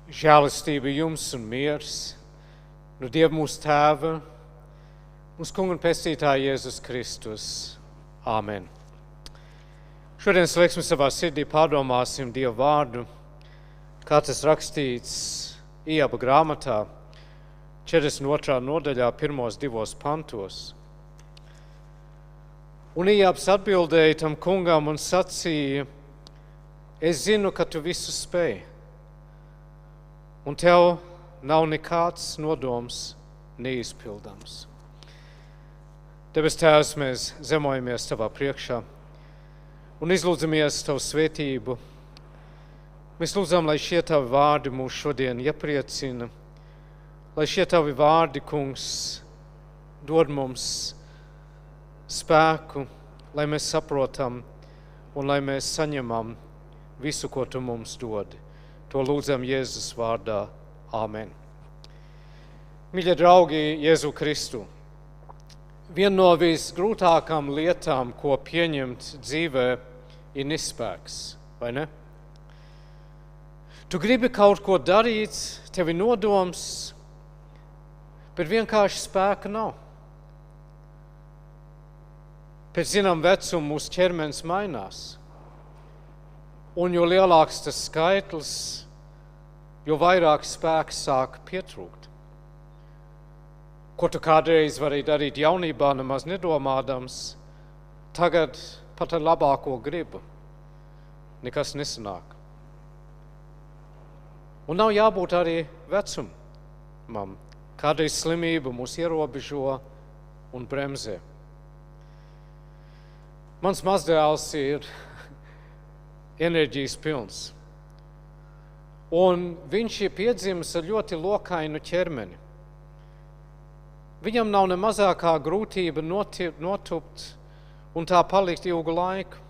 Žēlastība jums un miers no Dieva mūsu Tēva, mūsu Kunga un Pestītāja Jēzus Kristus. Āmen. Šodien slēgsim savā sirdī, pārdomāsim Dieva vārdu, kā tas rakstīts Ijaba grāmatā, 42. nodaļā, pirmos 2 pantos. Un Ijabs atbildēja tam kungam un sacīja: es zinu, ka tu visu spēj, un tev nav nekāds nodoms neizpildams. Debes Tēvs, mēs zemojamies Tavā priekšā un izlūdzamies Tavu svētību. Mēs lūdzam, lai šie Tavi vārdi mūs šodien iepriecina, lai šie Tavi vārdi, Kungs, dod mums spēku, lai mēs saprotam un lai mēs saņemam visu, ko Tu mums dod. To lūdzam Jēzus vārdā. Āmen. Mīļie draugi, Jēzu Kristu, viena no visgrūtākām lietām, ko pieņemt dzīvē, ir nespēks, vai ne? Tu gribi kaut ko darīt, tev ir nodoms, bet vienkārši spēka nav. Pēc zinām vecuma mūsu ķermenis mainās. Un jo lielāks tas skaitlis, jo vairāk spēks sāk pietrūkt. Ko tu kādreiz varēji darīt jaunībā, nemaz nedomādams, tagad pat ar labāko gribu nekas nesanāk. Un nav jābūt arī vecumam. Kādreiz slimība mūs ierobežo un bremzē. Mans mazdēls ir enerģijas pilns. Un viņš ir piedzimis ar ļoti lokainu ķermeni. Viņam nav ne mazākā grūtība notupt un tā palikt ilgu laiku.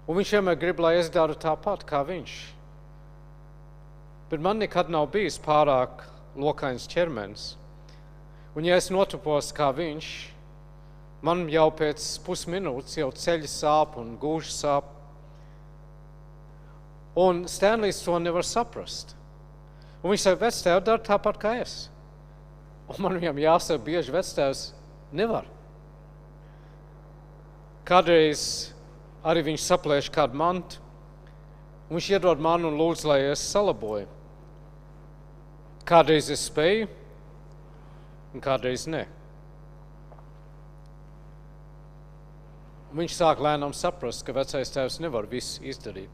Un viņš vienmēr grib, lai es daru tāpat kā viņš. Bet man nekad nav bijis pārāk lokains ķermenis. Un ja es notupos kā viņš, man jau pēc pusminūtes jau ceļi sāp un gūži sāp. Un Stanlijs to nevar saprast. Un viņš saka, vectēv dara tāpat kā es. Un man viņam jāsaka bieži, vectēvs nevar. Kādreiz arī viņš saplēš kādu mantu. Un viņš iedod man un lūdz, lai es salaboju. Kādreiz es spēju un kādreiz ne. Viņš sāk lēnām saprast, ka vecais tēvs nevar visu izdarīt.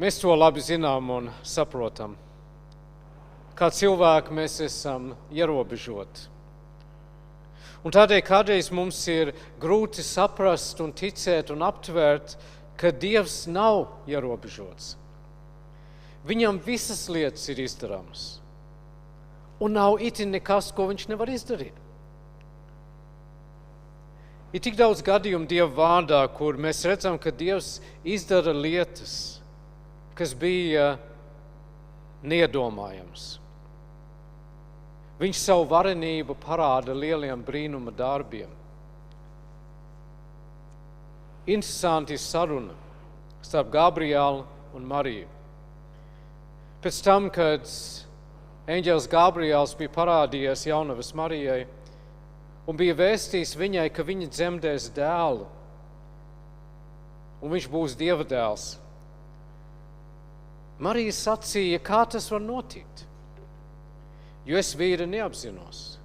Mēs to labi zinām un saprotam. Kā cilvēki mēs esam ierobežoti. Un tādēļ kādreiz mums ir grūti saprast un ticēt un aptvērt, ka Dievs nav ierobežots. Viņam visas lietas ir izdarāmas. Un nav itin nekas, ko viņš nevar izdarīt. Ir tik daudz gadījumu Dieva vārdā, kur mēs redzam, ka Dievs izdara lietas, kas bija neiedomājams. Viņš savu varenību parāda lieliem brīnuma darbiem. Interesanti saruna starp Gabrielu un Mariju. Pēc tam, kad eņģelis Gabriels bija parādījies jaunavas Marijai, un bija vēstījis viņai, ka viņa dzemdēs dēlu, un viņš būs Dieva dēls. Marija sacīja, kā tas var notikt, jo es vīri neapzinos.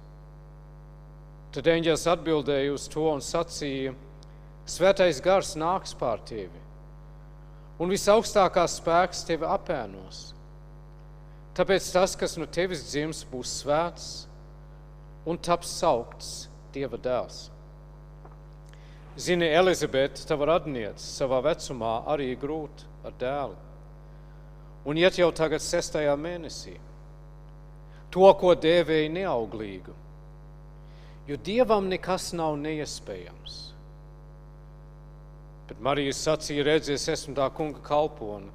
Tad eņģelis atbildēja uz to un sacīja, svētais gars nāks pār tevi, un visaugstākās spēks tevi apēnos. Tāpēc tas, kas no tevis dzims, būs svēts un taps saukts Dieva dēls. Zini, Elizabete, tava radniece, savā vecumā arī grūt ar dēlu. Un iet jau tagad 6. mēnesī. To, ko dēvēja neauglīgu. Jo Dievam nekas nav neiespējams. Bet Marija sacīja, redzi, es esmu tā kunga kalpone,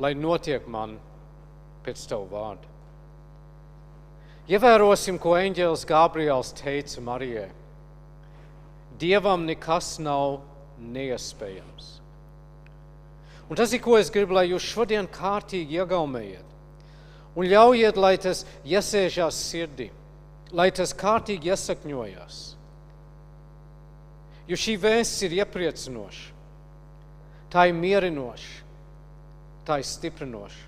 lai notiek man pēc tavu vārdu. Ievērosim, ko eņģelis Gabriels teica Marijai. Dievam nekas nav neiespējams. Un tas ir, ko es gribu, lai jūs šodien kārtīgi iegaumējiet. Un ļaujiet, lai tas iesēžās sirdī, lai tas kārtīgi iesakņojās. Jo šī vēsts ir iepriecinoša, tā ir mierinoša, tā ir stiprinoša.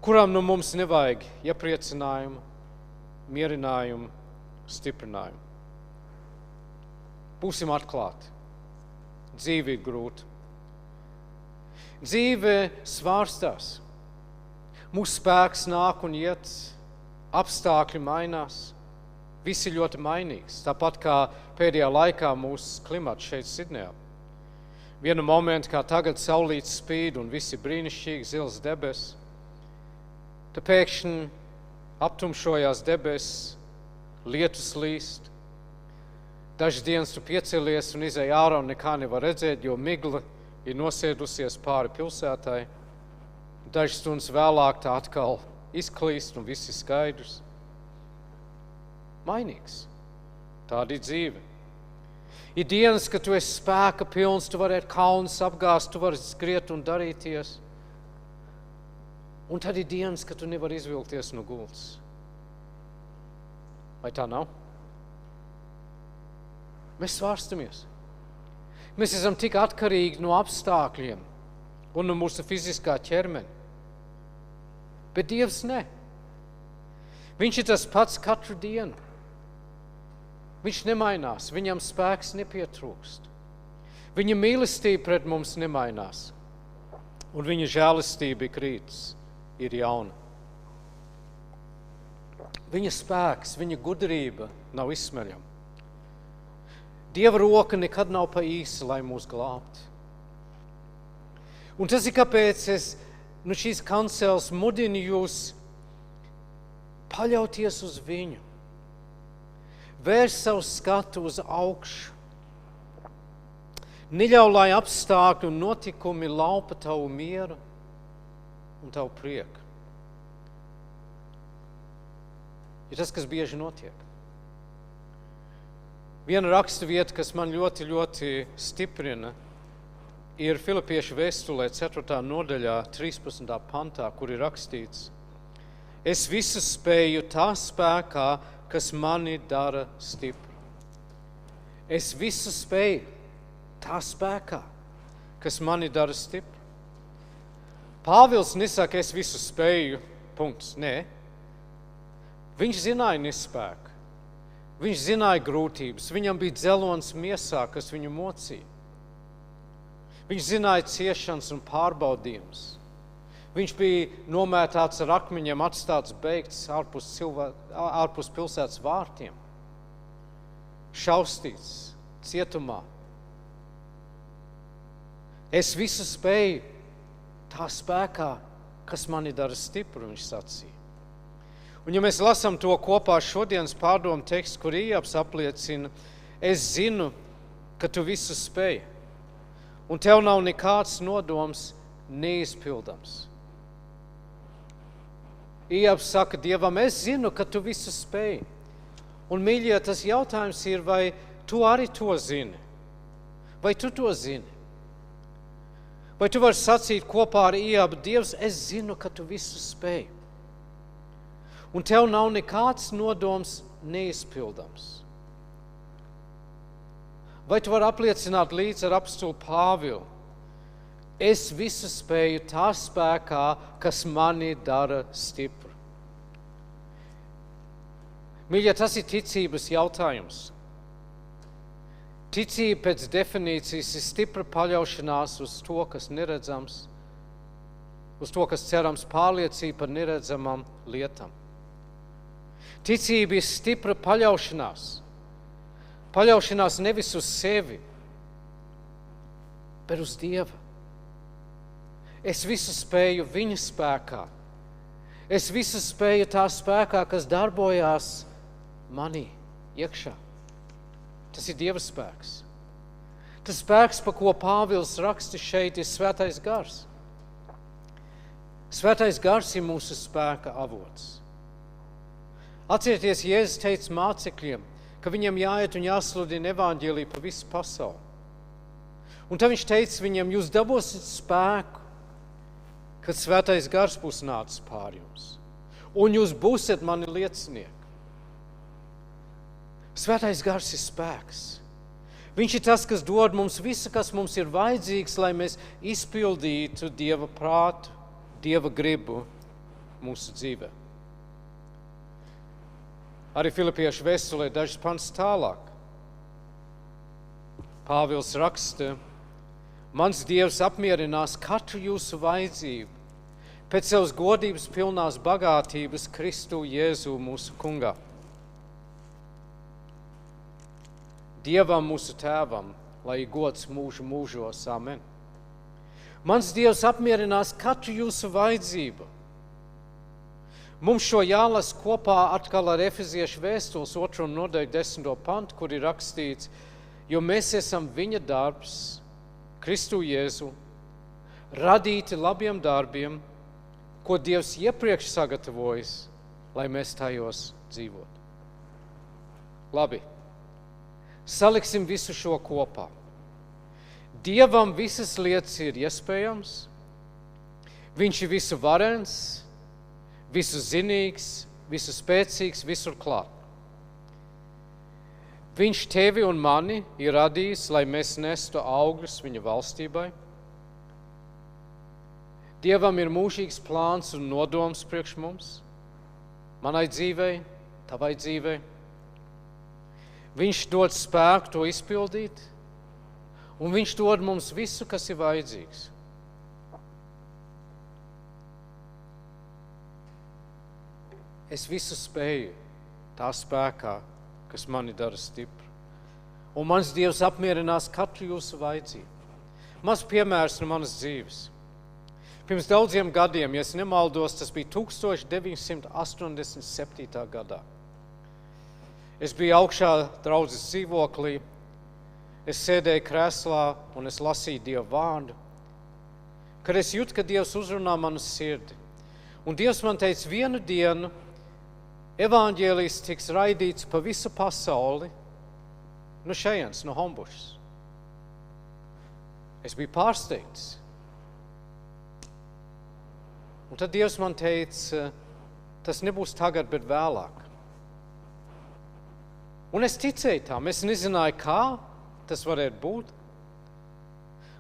Kuram no mums nevajag iepriecinājumu, mierinājumu, stiprinājumu? Būsim atklāti. Dzīve ir grūta. Dzīve svārstās. Mūsu spēks nāk un iet, apstākļi mainās. Viss ir ļoti mainīgs. Tāpat kā pēdējā laikā mūsu klimats šeit Sidnejā. Vienu momentu, kā tagad saulīts spīd un viss ir brīnišķīgi, zils debesis. Tad pēkšņi aptumšojās debesis, lietus līst. Dažas dienas tu piecelies un izej ārā un nekā nevar redzēt, jo migla ir nosēdusies pāri pilsētai. Dažas stundas vēlāk tā atkal izklīst un viss ir skaidrs. Mainīgs. Tāda ir dzīve. Ir dienas, kad tu esi spēka pilns, tu vari kalnus apgāzt, tu vari skriet un darīties. Un tad ir dienas, kad tu nevari izvilkties no gultas. Vai tā nav? Mēs svārstamies. Mēs esam tik atkarīgi no apstākļiem un no mūsu fiziskā ķermeņa. Bet Dievs ne. Viņš ir tas pats katru dienu. Viņš nemainās, viņam spēks nepietrūkst. Viņa mīlestība pret mums nemainās. Un viņa žēlastība ir jauna. Viņa spēks, viņa gudrība nav izsmeļama. Dieva roka nekad nav pa īsa, lai mūs glābtu. Un tas ir, kāpēc es šīs kancels mudinu jūs paļauties uz viņu. Vērst savu skatu uz augšu. Neļauj, lai apstākļi un notikumi laupa tavu mieru un tavu prieku. Ir tas, kas bieži notiek. Viena raksta vieta, kas man ļoti, ļoti stiprina, ir Filipiešu vēstulē 4. nodaļā, 13. pantā, kur ir rakstīts: Es visu spēju tā spēkā, kas mani dara stipru. Es visu spēju tā spēkā, kas mani dara stipru. Pāvils nesaka, es visu spēju, punkts. Nē. Viņš zināja nespēku. Viņš zināja grūtības. Viņam bija dzelons miesā, kas viņu mocīja. Viņš zināja ciešanas un pārbaudījumus. Viņš bija nomētāts ar akmeņiem, atstāts beigts ārpus pilsētas vārtiem. Šaustīts, cietumā. Es visu spēju tā spēkā, kas mani dara stipru, viņš sacīja. Un ja mēs lasām to kopā šodienas pārdomu tekstu, kur Ijabs apliecina, es zinu, ka tu visu spēj, un tev nav nekāds nodoms neizpildams. Ijabs saka Dievam, es zinu, ka tu visu spēj. Un, mīļie, tas jautājums ir, vai tu arī to zini? Vai tu to zini? Vai tu vari sacīt kopā ar Ijabu, Dievs, es zinu, ka tu visu spēj. Un tev nav nekāds nodoms neizpildams. Vai tu vari apliecināt līdz ar apostulu Pāvilu? Es visu spēju tā spēkā, kas mani dara stipru. Mīļie, tas ir ticības jautājums. Ticība pēc definīcijas ir stipra paļaušanās uz to, kas neredzams, uz to, kas cerams, pārliecība par neredzamām lietām. Ticība ir stipra paļaušanās. Paļaušanās nevis uz sevi, bet uz Dievu. Es visu spēju viņa spēkā. Es visu spēju tā spēkā, kas darbojās manī iekšā. Tas ir Dieva spēks. Tas spēks, pa ko Pāvils raksta šeit, ir Svētais Gars. Svētais Gars ir mūsu spēka avots. Atcerieties, Jēzus teica mācekļiem, ka viņiem jāiet un jāsludina evaņģēliju pa visu pasauli. Un tad viņš teica viņiem, jūs dabūsiet spēku, kad Svētais Gars būs nācis pār jums. Un jūs būsiet mani liecinieki. Svētais Gars ir spēks. Viņš ir tas, kas dod mums visu, kas mums ir vajadzīgs, lai mēs izpildītu Dieva prātu, Dieva gribu mūsu dzīvē. Arī Filipiešu vēstulē dažs pants tālāk. Pāvils raksta, mans Dievs apmierinās katru jūsu vajadzību pēc savas godības pilnās bagātības Kristu Jēzu mūsu kungā. Dievam mūsu tēvam, lai ir gods mūžu mūžos. Amen. Mans Dievs apmierinās katru jūsu vajadzību. Mums šo jālas kopā atkal ar Efeziešu vēstules 2. nodaļu 10. pantu, kur ir rakstīts, jo mēs esam viņa darbs, Kristu Jēzu, radīti labiem darbiem, ko Dievs iepriekš sagatavojis, lai mēs tajos dzīvotu. Labi. Saliksim visu šo kopā. Dievam visas lietas ir iespējams, viņš ir visu varens, visu zinīgs, visu spēcīgs, visur klāt. Viņš tevi un mani ir radījis, lai mēs nestu augļus viņa valstībai. Dievam ir mūžīgs plāns un nodoms priekš mums, manai dzīvei, tavai dzīvei. Viņš dod spēku to izpildīt, un viņš dod mums visu, kas ir vajadzīgs. Es visu spēju tā spēkā, kas mani dara stipru. Un mans Dievs apmierinās katru jūsu vajadzību. Maz piemērs no manas dzīves. Pirms daudziem gadiem, ja es nemaldos, tas bija 1987. gadā. Es biju augšā draudzes dzīvoklī, es sēdēju krēslā un es lasīju Dieva vārdu, kad es jūtu, ka Dievs uzrunā manu sirdi. Un Dievs man teica, vienu dienu evaņģēlijs tiks raidīts pa visu pasauli, no šejienes, no Hombušas. Es biju pārsteigts. Un tad Dievs man teica, tas nebūs tagad, bet vēlāk. Un es ticēju tam, es nezināju, kā tas varētu būt.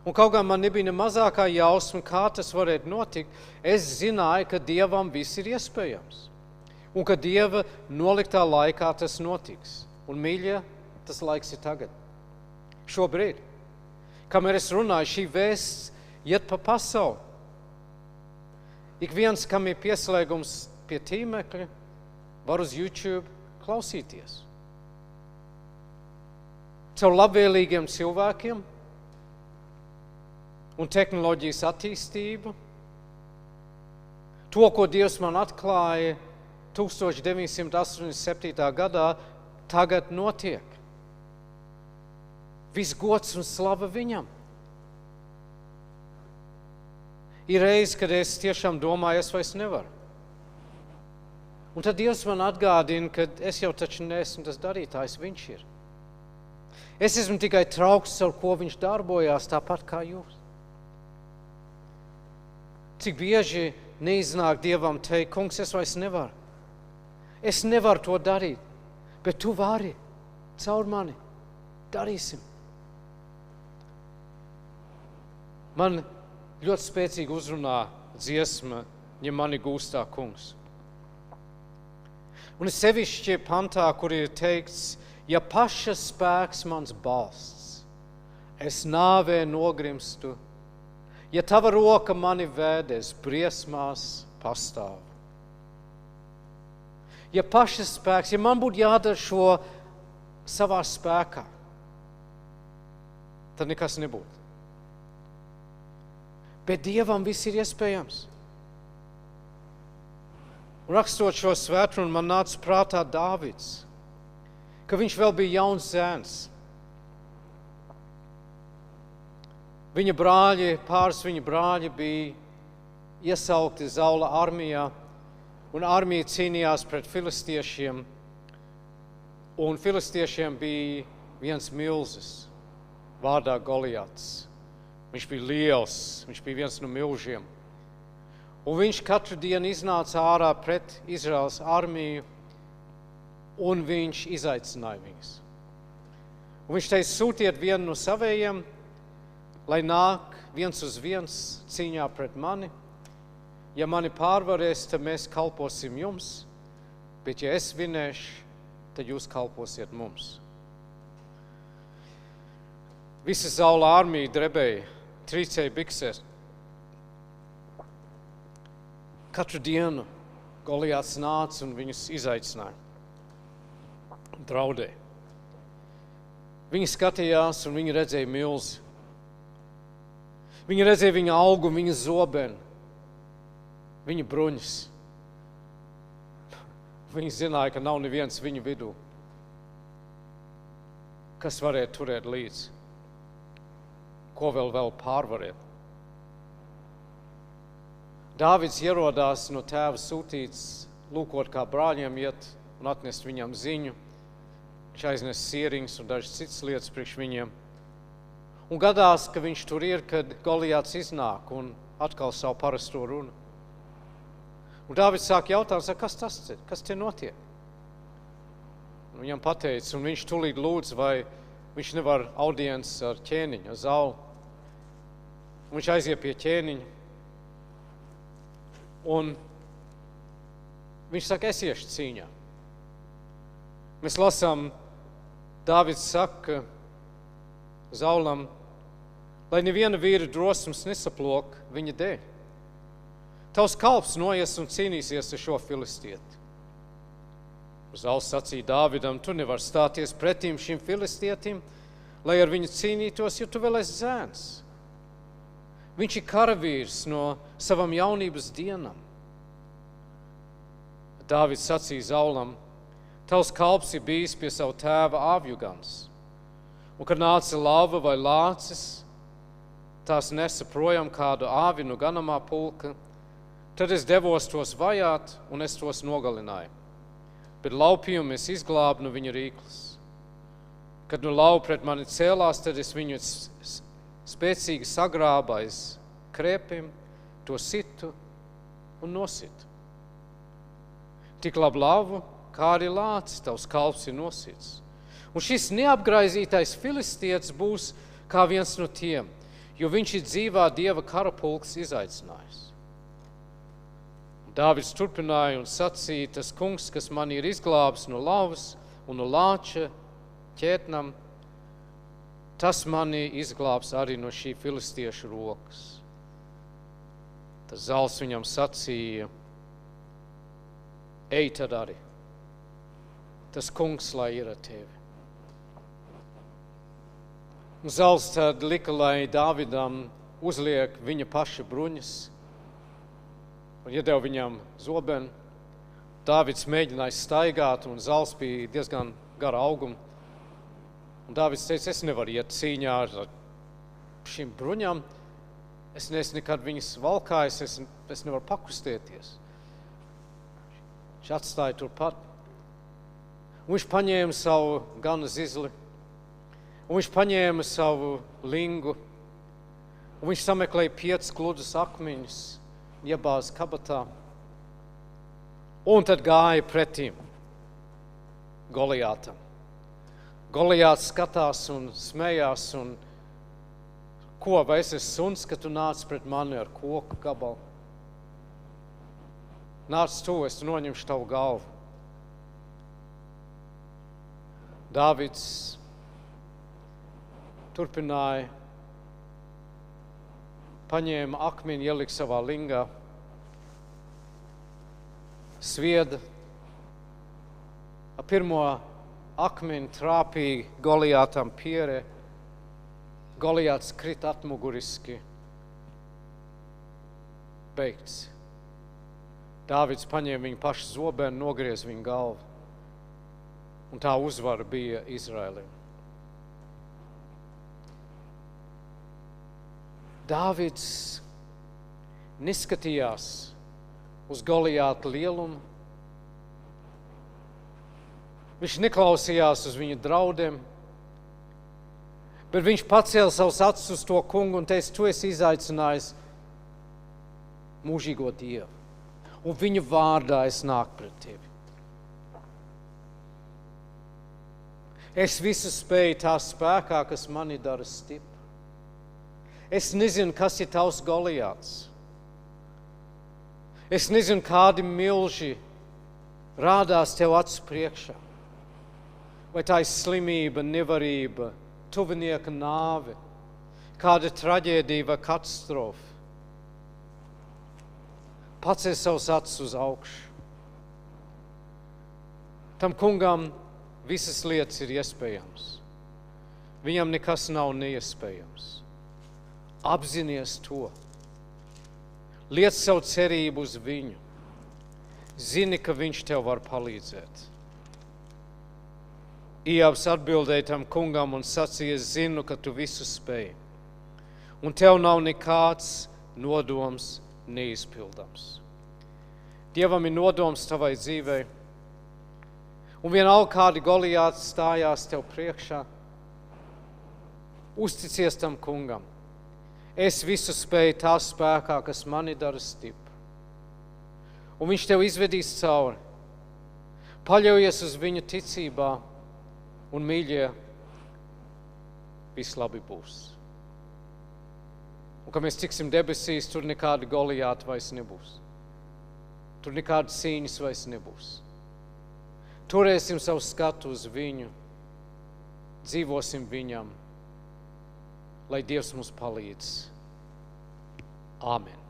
Un kaut kā man nebija ne mazākā jausma, kā tas varētu notikt, es zināju, ka Dievam viss ir iespējams. Un ka Dieva noliktā laikā tas notiks. Un, mīļie, tas laiks ir tagad. Šobrīd. Kamēr es runāju, šī vēsts iet pa pasauli. Ik viens, kam ir pieslēgums pie tīmekļa, var uz YouTube klausīties. Caur labvēlīgiem cilvēkiem un tehnoloģijas attīstību. To, ko Dievs man atklāja 1987. gadā, tagad notiek. Viss gods un slava viņam. Ir reize, kad es tiešām domāju, es vairs nevaru. Un tad Dievs man atgādina, ka es jau taču neesmu tas darītājs, viņš ir. Es esmu tikai trauks, ar ko viņš darbojās, tāpat kā jūs. Cik bieži neiznāk Dievam teikt, kungs, es vairs nevaru. Es nevaru to darīt, bet tu vari, caur mani. Darīsim. Man ļoti spēcīgi uzrunā dziesma, ja mani gūstā kungs. Un sevišķi pantā, kur ir teikts, ja paša spēks mans balsts, es nāvē nogrimstu, ja tava roka mani vēdēs, briesmās pastāv. Ja paša spēks, ja man būtu jādara šo savā spēkā, tad nekas nebūtu. Bet Dievam viss ir iespējams. Rakstot šo svētkrunu, man nāca prātā Dāvids, ka viņš vēl bija jauns zēns. Pāris viņa brāļi bija iesaukti Zaula armijā, un armija cīnījās pret filistiešiem, un filistiešiem bija viens milzis vārdā Goliats. Viņš bija liels, viņš bija viens no milžiem. Un viņš katru dienu iznāca ārā pret Izraels armiju, un viņš izaicināja viņus. Un viņš teica, sūtiet vienu no savējiem, lai nāk viens uz viens cīņā pret mani. Ja mani pārvarēs, tad mēs kalposim jums, bet ja es vinēšu, tad jūs kalposiet mums. Visa Saula armija drebēja, trīcēja biksēs. Katru dienu Goliāts nāca un viņus izaicināja, draudēja. Viņi skatījās un viņi redzēja milzi. Viņi redzēja viņa augu, viņa zobenu, viņa bruņas. Viņi zināja, ka nav neviens viņu vidū, kas varētu turēt līdzi, ko vēl pārvarēt. Dāvids ierodās no tēva sūtīts, lūkot kā brāļiem iet un atnest viņam ziņu. Viņš aiznes sieriņus un dažas citas lietas priekš viņiem. Un gadās, ka viņš tur ir, kad Goliāts iznāk un atkal savu parasto runu. Un Dāvids sāk jautāt, kas tas ir, kas te notiek? Un viņam pateica, un viņš tūlīt lūdz, vai viņš nevar audiences ar ķēniņu, ar Saulu. Un viņš aiziet pie ķēniņa. Un viņš saka, es iešu cīņā. Mēs lasām, Dāvids saka Saulam, lai neviena vīra drosmas nesaplok viņa dēļ. Tavs kalps noies un cīnīsies ar šo filistieti. Sauls sacīja Dāvidam, tu nevar stāties pretīm šim filistietim, lai ar viņu cīnītos, jo tu vēl esi zēns. Viņš ir karavīrs no savam jaunības dienam. Dāvids sacīja Saulam, tavs kalps ir bijis pie savu tēva avjugans. Un, kad nāca lava vai lācis, tās nesa projām kādu āvi no ganamā pulka, tad es devos tos vajāt un es tos nogalināju. Bet laupījumu es izglābu no viņa rīklas. Kad no laupa pret mani cēlās, tad es viņu spēcīgi sagrābu aiz krēpiem, to situ un nositu. Tik labu lavu, kā arī lācis, tavs kalps ir nosits. Un šis neapgraizītais filistietis būs kā viens no tiem, jo viņš ir dzīvā Dieva karapulks izaicinājis. Dāvids turpināja un sacīja, tas kungs, kas man ir izglābs no lavas un no lāča ķētnam, tas mani izglābs arī no šī filistiešu rokas. Tas Sauls viņam sacīja, ej tad arī, tas kungs, lai ir ar tevi. Un Sauls tad lika, lai Dāvidam uzliek viņa paša bruņas un iedeva viņam zobenu. Dāvids mēģināja staigāt, un Sauls bija diezgan gara auguma. Un Dāvids teica, es nevaru iet cīņā ar šīm bruņām, es neesmu nekad viņas valkājis, es nevaru pakustēties. Viņš atstāja turpat. Un viņš paņēma savu gana zizli, un viņš paņēma savu lingu, un viņš sameklēja 5 gludus akmeņus, iebāza kabatā, un tad gāja pretīm Goliātam. Goliāts skatās un smējās, un ko, vai es esmu suns, ka tu nāc pret mani ar koku gabalu? Nāc tu, es noņemšu tavu galvu. Dāvids turpināja, paņēma akmeni, ielika savā lingā, svieda, pirmo akmeni trāpīja Goliātam pierē, Goliāts krit atmuguriski, beigts. Dāvids paņēma viņu pašu zobenu, nogriez viņu galvu, un tā uzvara bija Izraēlim. Dāvids neskatījās uz Goliāta lielumu, viņš neklausījās uz viņa draudiem, Bet viņš pacēla savus acis uz to kungu un teica, tu esi izaicinājis mūžīgo Dievu. Un viņa vārdā es nāku pret tevi. Es visu spēju tā spēkā, kas mani dara stipru. Es nezinu, kas ir tavs Goliāts. Es nezinu, kādi milži rādās tev acu priekšā. Vai tā ir slimība, nevarība, tuvinieka nāve, kāda traģēdija vai katastrofa. Pacēl savus acis uz augšu. Tam kungam visas lietas ir iespējams. Viņam nekas nav neiespējams. Apzinies to. Liec savu cerību uz viņu. Zini, ka viņš tev var palīdzēt. Ijabs atbildēja tam kungam un sacīja, es zinu, ka tu visu spēj. Un tev nav nekāds nodoms neizpildams. Dievam ir nodoms tavai dzīvei. Un vienalga kādi Goliāts stājās tev priekšā, uzticies tam kungam. Es visu spēju tā spēkā, kas mani dara stipru. Un viņš tev izvedīs cauri. Paļaujies uz viņu ticībā un mīļie, viss labi būs. Un kad mēs tiksim debesīs, tur nekādi Goliāti vairs nebūs. Tur nekāda cīņas vairs nebūs. Turēsim savu skatu uz viņu, dzīvosim viņam, lai Dievs mums palīdz. Āmen.